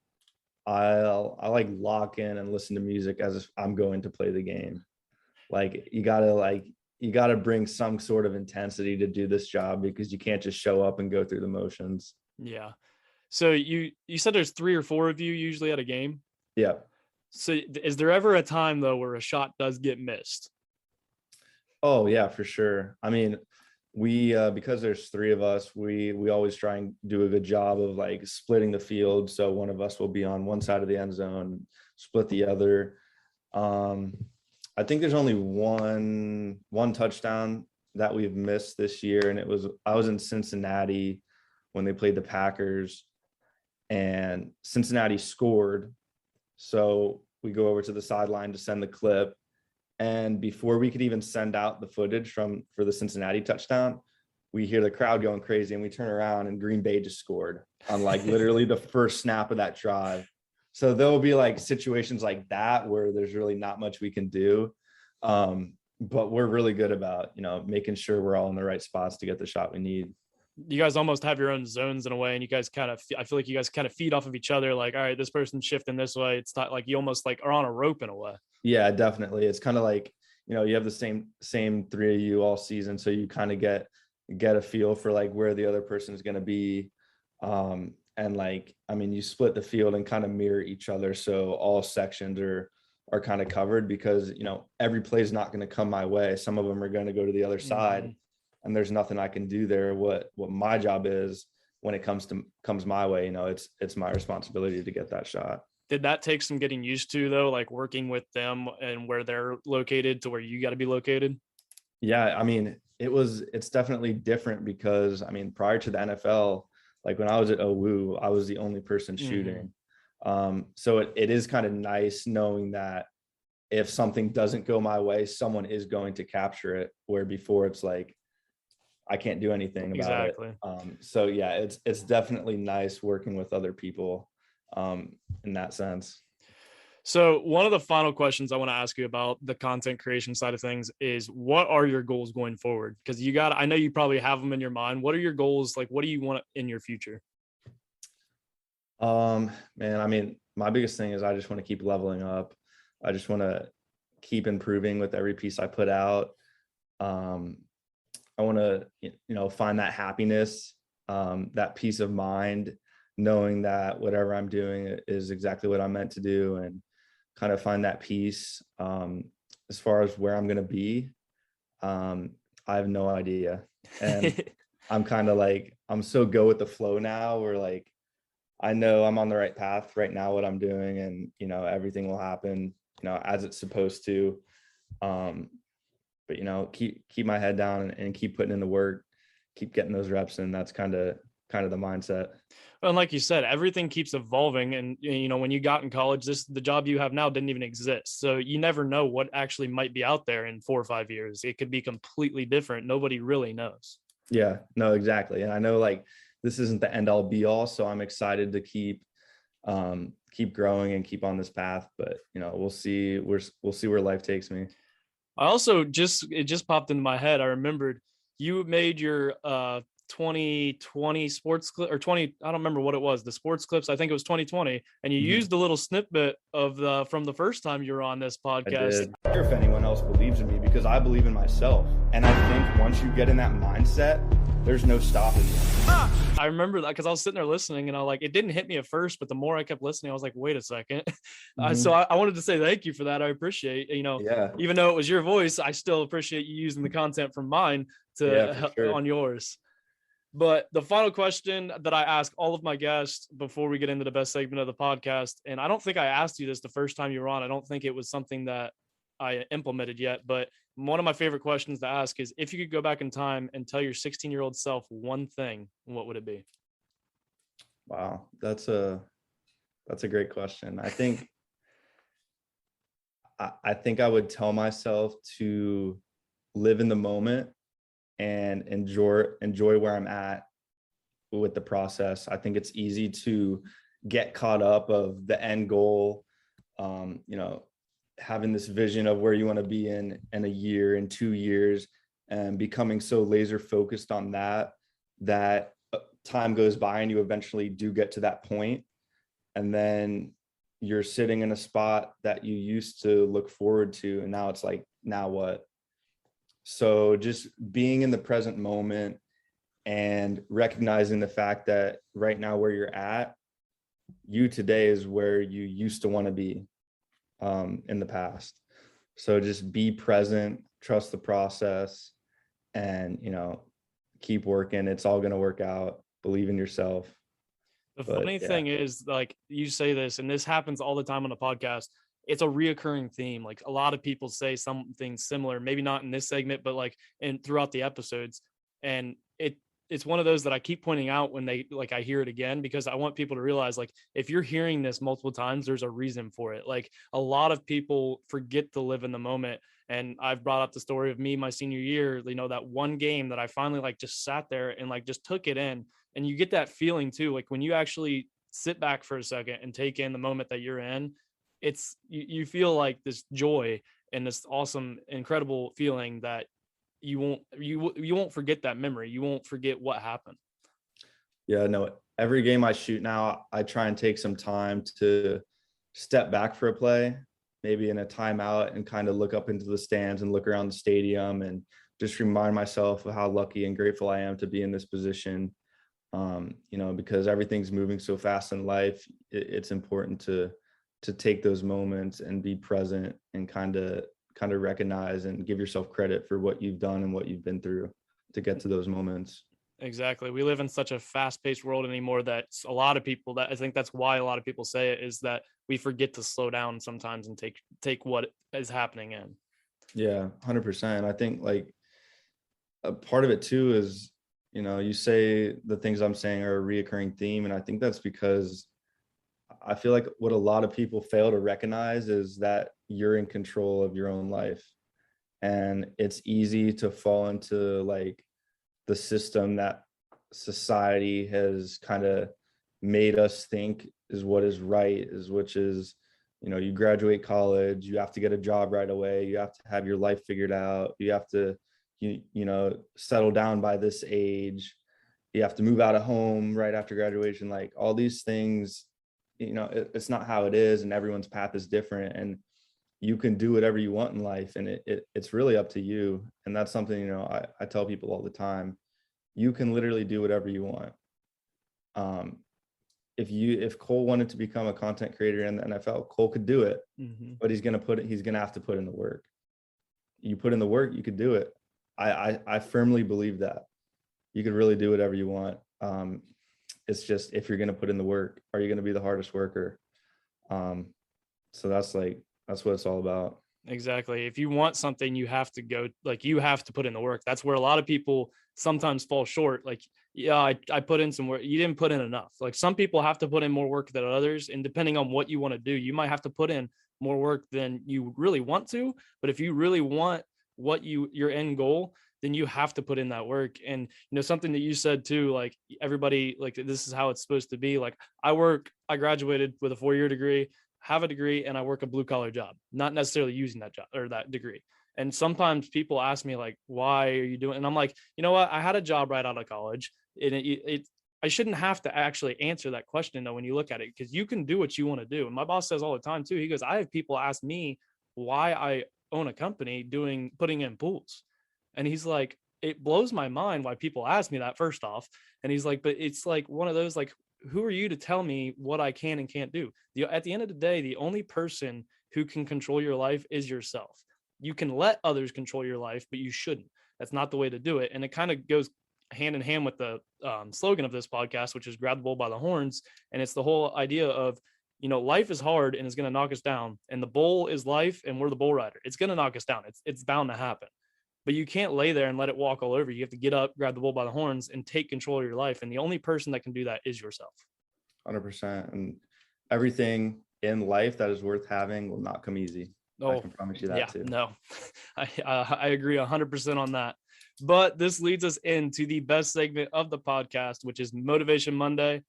Speaker 1: I like lock in and listen to music as if I'm going to play the game. Like you gotta bring some sort of intensity to do this job, because you can't just show up and go through the motions.
Speaker 3: Yeah. So you said there's 3 or 4 of you usually at a game.
Speaker 1: Yeah.
Speaker 3: So is there ever a time though where a shot does get missed?
Speaker 1: Oh yeah, for sure. I mean, we because there's 3 of us, we always try and do a good job of like splitting the field. So one of us will be on one side of the end zone, split the other. I think there's only one touchdown that we've missed this year, and I was in Cincinnati when they played the Packers, and Cincinnati scored. So we go over to the sideline to send the clip, and before we could even send out the footage for the Cincinnati touchdown, we hear the crowd going crazy, and we turn around and Green Bay just scored on like literally the first snap of that drive. So there'll be like situations like that where there's really not much we can do. But we're really good about, making sure we're all in the right spots to get the shot we need.
Speaker 3: You guys almost have your own zones in a way, and you guys I feel like you guys kind of feed off of each other. Like, all right, this person's shifting this way. It's not like you almost like are on a rope in a way.
Speaker 1: Yeah, definitely. It's kind of like, you have the same 3 of you all season. So you kind of get a feel for like where the other person is going to be. And like, I mean, you split the field and kind of mirror each other. So all sections are kind of covered, because, every play is not going to come my way. Some of them are going to go to the other side, and there's nothing I can do there. What my job is when it comes my way, it's my responsibility to get that shot.
Speaker 3: Did that take some getting used to though, like working with them and where they're located to where you got to be located?
Speaker 1: Yeah. I mean, it's definitely different, because I mean, prior to the NFL, like when I was at OU, I was the only person shooting. So it is kind of nice knowing that if something doesn't go my way, someone is going to capture it, where before it's like, I can't do anything about it. So yeah, it's definitely nice working with other people in that sense.
Speaker 3: So one of the final questions I want to ask you about the content creation side of things is, what are your goals going forward? Because I know you probably have them in your mind. What are your goals? Like, what do you want in your future?
Speaker 1: Man, I mean, my biggest thing is I just want to keep leveling up. I just want to keep improving with every piece I put out. I want to, find that happiness, that peace of mind, knowing that whatever I'm doing is exactly what I'm meant to do, and kind of find that peace. As far as where I'm going to be, I have no idea. And I'm kind of like, I'm so go with the flow now, where like, I know I'm on the right path right now, what I'm doing, and, everything will happen, as it's supposed to. But, keep my head down and keep putting in the work, keep getting those reps in. That's kind of the mindset.
Speaker 3: And like you said, everything keeps evolving. And, when you got in college, the job you have now didn't even exist. So you never know what actually might be out there in 4 or 5 years. It could be completely different. Nobody really knows.
Speaker 1: Yeah, no, exactly. And I know like this isn't the end all be all. So I'm excited to keep growing and keep on this path. But, we'll see where life takes me.
Speaker 3: I also it just popped into my head. I remembered you made your 2020 sports clip or 20, I don't remember what it was, the sports clips. I think it was 2020, and you
Speaker 1: Mhm.
Speaker 3: used a little snippet of the from the first time you were on this
Speaker 1: I
Speaker 3: podcast.
Speaker 1: did. I wonder if anyone else believes in me because I believe in myself. And I think once you get in that mindset, there's no stopping you.
Speaker 3: I remember that because I was sitting there listening, and I like it didn't hit me at first, but the more I kept listening, I was like, wait a second. So
Speaker 1: Mhm.
Speaker 3: I wanted to say thank you for that. I appreciate,
Speaker 1: Yeah.
Speaker 3: even though it was your voice, I still appreciate you using the content from mine
Speaker 1: Yeah,
Speaker 3: to
Speaker 1: for sure.
Speaker 3: on yours. But the final question that I ask all of my guests before we get into the best segment of the podcast, and I don't think I asked you this the first time you were on. I don't think it was something that I implemented yet, but one of my favorite questions to ask is if you could go back in time and tell your 16-year-old self one thing, what would it be?
Speaker 1: Wow. That's a great question. I think I would tell myself to live in the moment and enjoy where I'm at with the process. I think it's easy to get caught up of the end goal, you know, having this vision of where you want to be in a year, in 2 years, and becoming so laser focused on that time goes by and you eventually do get to that point, and then you're sitting in a spot that you used to look forward to, and now it's like, now what? So just being in the present moment and recognizing the fact that right now where you're at, you today is where you used to want to be in the past. So just be present, trust the process, and keep working. It's all going to work out. Believe in yourself.
Speaker 3: The
Speaker 1: But
Speaker 3: funny
Speaker 1: yeah.
Speaker 3: thing is, like you say this, and this happens all the time on the podcast. It's a reoccurring theme. Like a lot of people say something similar, maybe not in this segment, but like and throughout the episodes. And it's one of those that I keep pointing out when they like I hear it again, because I want people to realize, like, if you're hearing this multiple times, there's a reason for it. Like a lot of people forget to live in the moment. And I've brought up the story of me my senior year, that one game that I finally like just sat there and like just took it in. And you get that feeling too, like when you actually sit back for a second and take in the moment that you're in, you feel like this joy and this awesome, incredible feeling that you won't forget that memory. You won't forget what happened.
Speaker 1: Yeah, no, every game I shoot now, I try and take some time to step back for a play, maybe in a timeout, and kind of look up into the stands and look around the stadium and just remind myself of how lucky and grateful I am to be in this position. Because everything's moving so fast in life, it's important to take those moments and be present and kind of recognize and give yourself credit for what you've done and what you've been through to get to those moments.
Speaker 3: Exactly. We live in such a fast-paced world anymore that a lot of people, that I think that's why a lot of people say it, is that we forget to slow down sometimes and take what is happening in.
Speaker 1: Yeah, 100%. I think like a part of it too is, you say the things I'm saying are a reoccurring theme. And I think that's because I feel like what a lot of people fail to recognize is that you're in control of your own life. And it's easy to fall into like the system that society has kind of made us think is what is right, which is, you graduate college, you have to get a job right away, you have to have your life figured out, you have to settle down by this age, you have to move out of home right after graduation, like all these things. It's not how it is, and everyone's path is different, and you can do whatever you want in life, and it's really up to you. And that's something, I tell people all the time. You can literally do whatever you want. If Cole wanted to become a content creator in the NFL, Cole could do it.
Speaker 3: Mm-hmm.
Speaker 1: But he's gonna have to put in the work. You put in the work, you could do it. I firmly believe that you could really do whatever you want. It's just, if you're going to put in the work, are you going to be the hardest worker? So that's what it's all about.
Speaker 3: Exactly. If you want something, you have to you have to put in the work. That's where a lot of people sometimes fall short. Like, yeah, I put in some work. You didn't put in enough. Like some people have to put in more work than others. And depending on what you want to do, you might have to put in more work than you really want to. But if you really want your end goal, then you have to put in that work. And, something that you said too, like everybody, like this is how it's supposed to be. Like I graduated with a 4-year degree, have a degree, and I work a blue collar job, not necessarily using that job or that degree. And sometimes people ask me like, why are you doing? And I'm like, you know what? I had a job right out of college. And I shouldn't have to actually answer that question though when you look at it, because you can do what you want to do. And my boss says all the time too. He goes, I have people ask me why I own a company putting in pools. And he's like, it blows my mind why people ask me that first off. And he's like, but it's like one of those, like, who are you to tell me what I can and can't do? At the end of the day, the only person who can control your life is yourself. You can let others control your life, but you shouldn't. That's not the way to do it. And it kind of goes hand in hand with the slogan of this podcast, which is grab the bull by the horns. And it's the whole idea of, life is hard and it's going to knock us down, and the bull is life and we're the bull rider. It's going to knock us down. It's bound to happen, but you can't lay there and let it walk all over. You have to get up, grab the bull by the horns, and take control of your life. And the only person that can do that is yourself.
Speaker 1: 100%. And everything in life that is worth having will not come easy. I can promise you that too.
Speaker 3: No, I agree 100% on that. But this leads us into the best segment of the podcast, which is Motivation Monday.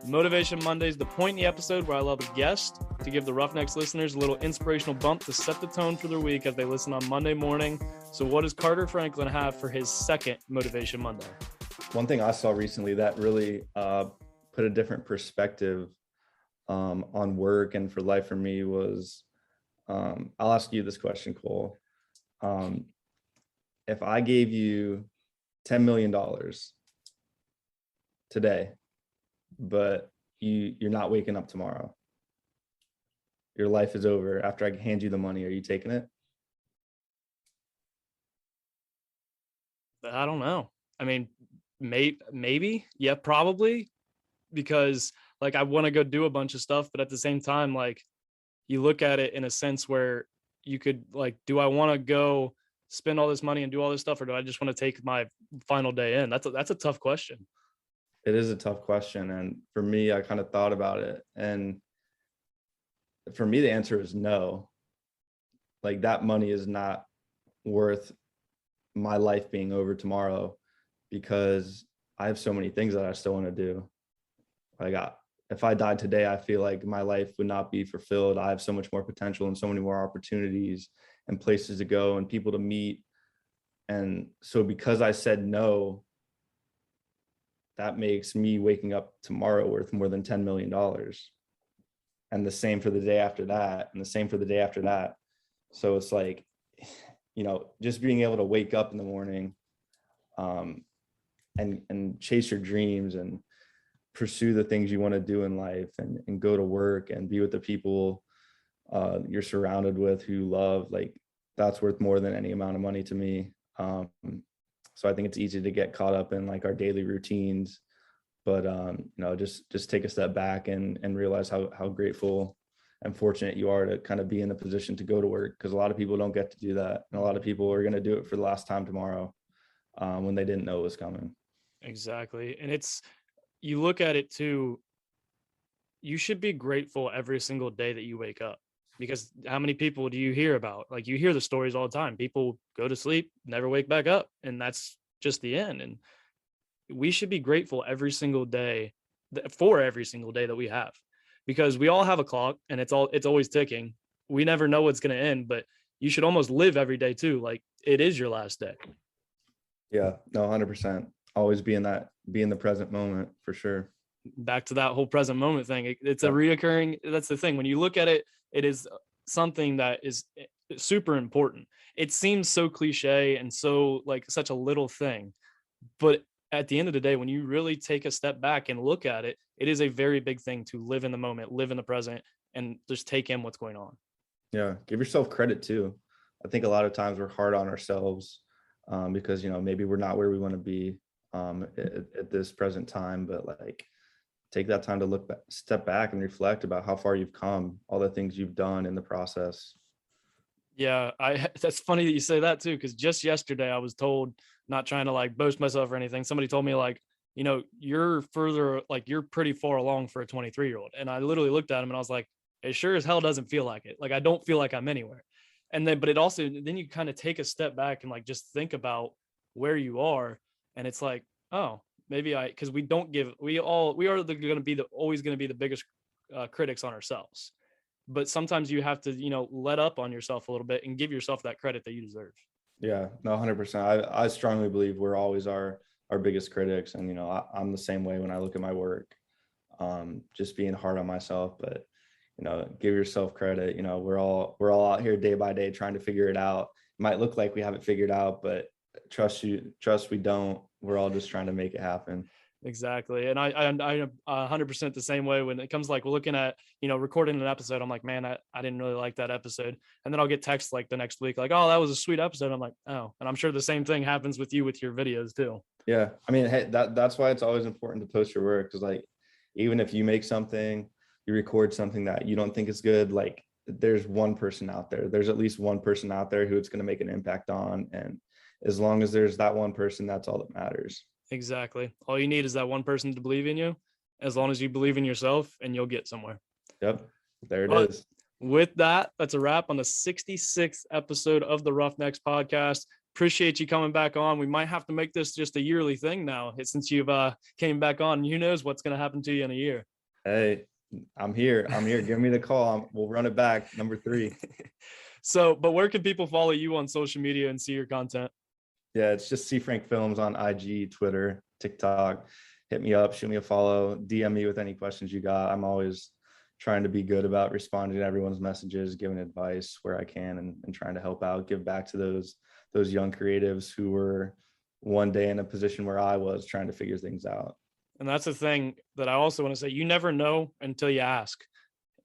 Speaker 3: Motivation Monday is the point in the episode where I love a guest to give the Roughnecks listeners a little inspirational bump to set the tone for their week as they listen on Monday morning. So what does Carter Franklin have for his second Motivation Monday?
Speaker 1: One thing I saw recently that really put a different perspective on work and for life for me was, I'll ask you this question, Cole. If I gave you $10 million today, but you're not waking up tomorrow, your life is over. After I hand you the money, are you taking it?
Speaker 3: I don't know. I mean, maybe, yeah, probably, because like I want to go do a bunch of stuff, but at the same time, like you look at it in a sense where you could like, do I want to go spend all this money and do all this stuff, or do I just want to take my final day in? That's a tough question.
Speaker 1: It is a tough question. And for me, I kind of thought about it. And for me, the answer is no. Like that money is not worth my life being over tomorrow, because I have so many things that I still want to do. If I died today, I feel like my life would not be fulfilled. I have so much more potential and so many more opportunities and places to go and people to meet. And so because I said no, that makes me waking up tomorrow worth more than $10 million. And the same for the day after that, and the same for the day after that. So it's like, just being able to wake up in the morning and chase your dreams and pursue the things you want to do in life, and go to work and be with the people you're surrounded with who you love, like that's worth more than any amount of money to me. So I think it's easy to get caught up in like our daily routines, but just take a step back and realize how grateful and fortunate you are to kind of be in a position to go to work, because a lot of people don't get to do that, and a lot of people are going to do it for the last time tomorrow when they didn't know it was coming.
Speaker 3: Exactly. And you look at it too, you should be grateful every single day that you wake up, because how many people do you hear about? Like you hear the stories all the time. People go to sleep, never wake back up, and that's just the end. And we should be grateful every single day for every single day that we have, because we all have a clock and it's always ticking. We never know what's going to end, but you should almost live every day too. Like it is your last day.
Speaker 1: Yeah, no, 100%. Always be in the present moment for sure.
Speaker 3: Back to that whole present moment thing. It's a reoccurring, that's the thing. When you look at it, it is something that is super important. It seems so cliche and so like such a little thing, but at the end of the day, when you really take a step back and look at it, it is a very big thing to live in the moment, live in the present, and just take in what's going on.
Speaker 1: Yeah. Give yourself credit too. I think a lot of times we're hard on ourselves because, maybe we're not where we want to be at this present time, but like take that time to step back and reflect about how far you've come, all the things you've done in the process.
Speaker 3: Yeah, that's funny that you say that too, because just yesterday I was told, not trying to like boast myself or anything, somebody told me like, you're pretty far along for a 23-year-old. And I literally looked at him and I was like, it sure as hell doesn't feel like it. Like I don't feel like I'm anywhere. And then, but it also, then you kind of take a step back and like just think about where you are. And it's like, oh, maybe because we don't give, we are going to be always going to be the biggest critics on ourselves. But sometimes you have to, let up on yourself a little bit and give yourself that credit that you deserve.
Speaker 1: Yeah, no, 100%. I strongly believe we're always our biggest critics. And, I'm the same way when I look at my work, just being hard on myself, but, give yourself credit. We're all out here day by day trying to figure it out. It might look like we have it figured out, but trust we don't. We're all just trying to make it happen.
Speaker 3: Exactly. And I'm 100% the same way when it comes like looking at, recording an episode. I'm like, man, I didn't really like that episode. And then I'll get texts like the next week, like, oh, that was a sweet episode. I'm like, oh, and I'm sure the same thing happens with you with your videos too.
Speaker 1: Yeah. I mean, hey, that's why it's always important to post your work. Cause like, even if you make something, you record something that you don't think is good, like there's one person out there, there's at least one person out there who it's going to make an impact on. And as long as there's that one person, that's all that matters.
Speaker 3: Exactly. All you need is that one person to believe in you. As long as you believe in yourself, and you'll get somewhere.
Speaker 1: Yep. There it is.
Speaker 3: With that, that's a wrap on the 66th episode of the Roughnecks podcast. Appreciate you coming back on. We might have to make this just a yearly thing now, since you've came back on. Who knows what's going to happen to you in a year?
Speaker 1: Hey, I'm here. Give me the call. We'll run it back. Number 3.
Speaker 3: So, but where can people follow you on social media and see your content?
Speaker 1: Yeah, it's just C Frank Films on IG, Twitter, TikTok. Hit me up, shoot me a follow, DM me with any questions you got. I'm always trying to be good about responding to everyone's messages, giving advice where I can, and trying to help out, give back to those young creatives who were one day in a position where I was trying to figure things out.
Speaker 3: And that's the thing that I also want to say. You never know until you ask.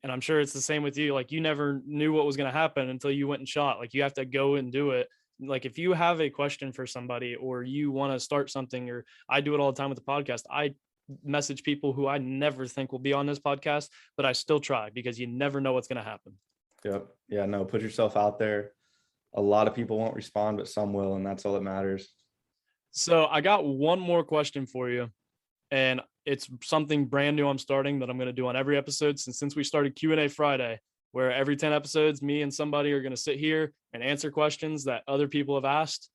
Speaker 3: And I'm sure it's the same with you. Like, you never knew what was going to happen until you went and shot. Like, you have to go and do it. Like, if you have a question for somebody, or you want to start something, or I do it all the time with the podcast, I message people who I never think will be on this podcast, but I still try, because you never know what's going to happen.
Speaker 1: Yep. Yeah, no, put yourself out there. A lot of people won't respond, but some will, and that's all that matters.
Speaker 3: So I got one more question for you, and it's something brand new I'm starting that I'm going to do on every episode since we started Q&A Friday, where every 10 episodes, me and somebody are going to sit here and answer questions that other people have asked.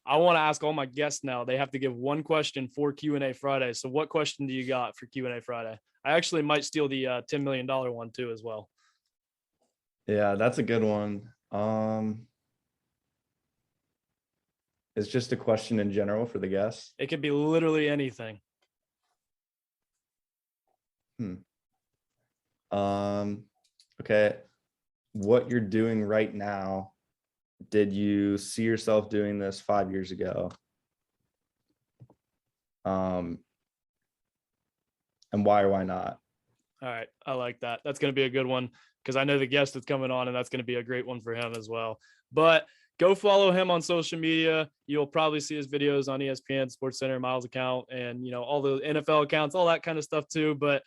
Speaker 3: I want to ask all my guests now. They have to give one question for Q&A Friday. So what question do you got for Q&A Friday? I actually might steal the $10 million one too as well.
Speaker 1: Yeah, that's a good one. It's just a question in general for the guests.
Speaker 3: It could be literally anything.
Speaker 1: Okay. What you're doing right now, did you see yourself doing this 5 years ago? And why or why not?
Speaker 3: All right. I like that. That's going to be a good one, because I know the guest that's coming on, and that's going to be a great one for him as well. But go follow him on social media. You'll probably see his videos on ESPN, SportsCenter, Miles account, and, all the NFL accounts, all that kind of stuff too. But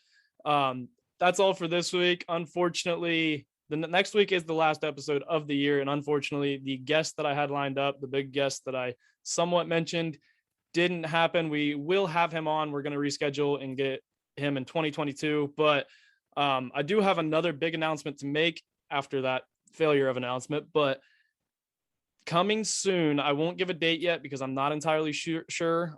Speaker 3: that's all for this week. Unfortunately, the next week is the last episode of the year. And unfortunately, the guest that I had lined up, the big guest that I somewhat mentioned, didn't happen. We will have him on. We're going to reschedule and get him in 2022. But I do have another big announcement to make after that failure of announcement. But coming soon, I won't give a date yet because I'm not entirely sure.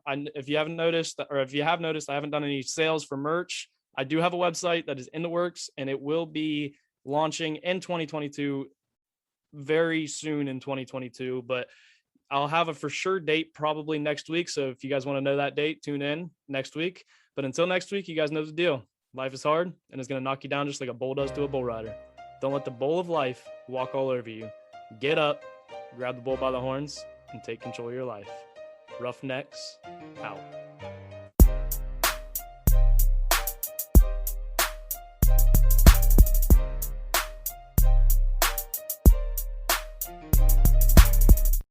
Speaker 3: If you haven't noticed, or if you have noticed, I haven't done any sales for merch. I do have a website that is in the works, and it will be launching in 2022, very soon in 2022, but I'll have a for sure date probably next week. So if you guys want to know that date, tune in next week. But until next week, you guys know the deal. Life is hard, and it's going to knock you down just like a bull does to a bull rider. Don't let the bull of life walk all over you. Get up, grab the bull by the horns, and take control of your life. Roughnecks out.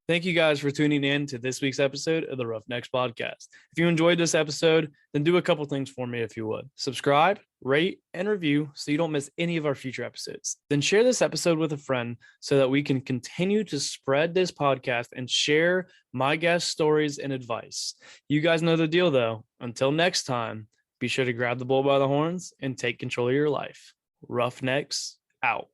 Speaker 3: Thank you guys for tuning in to this week's episode of the Roughnecks podcast. If you enjoyed this episode, then do a couple things for me if you would. Subscribe, rate, and review so you don't miss any of our future episodes. Then share this episode with a friend so that we can continue to spread this podcast and share my guest stories and advice. You guys know the deal though. Until next time, be sure to grab the bull by the horns and take control of your life. Roughnecks out.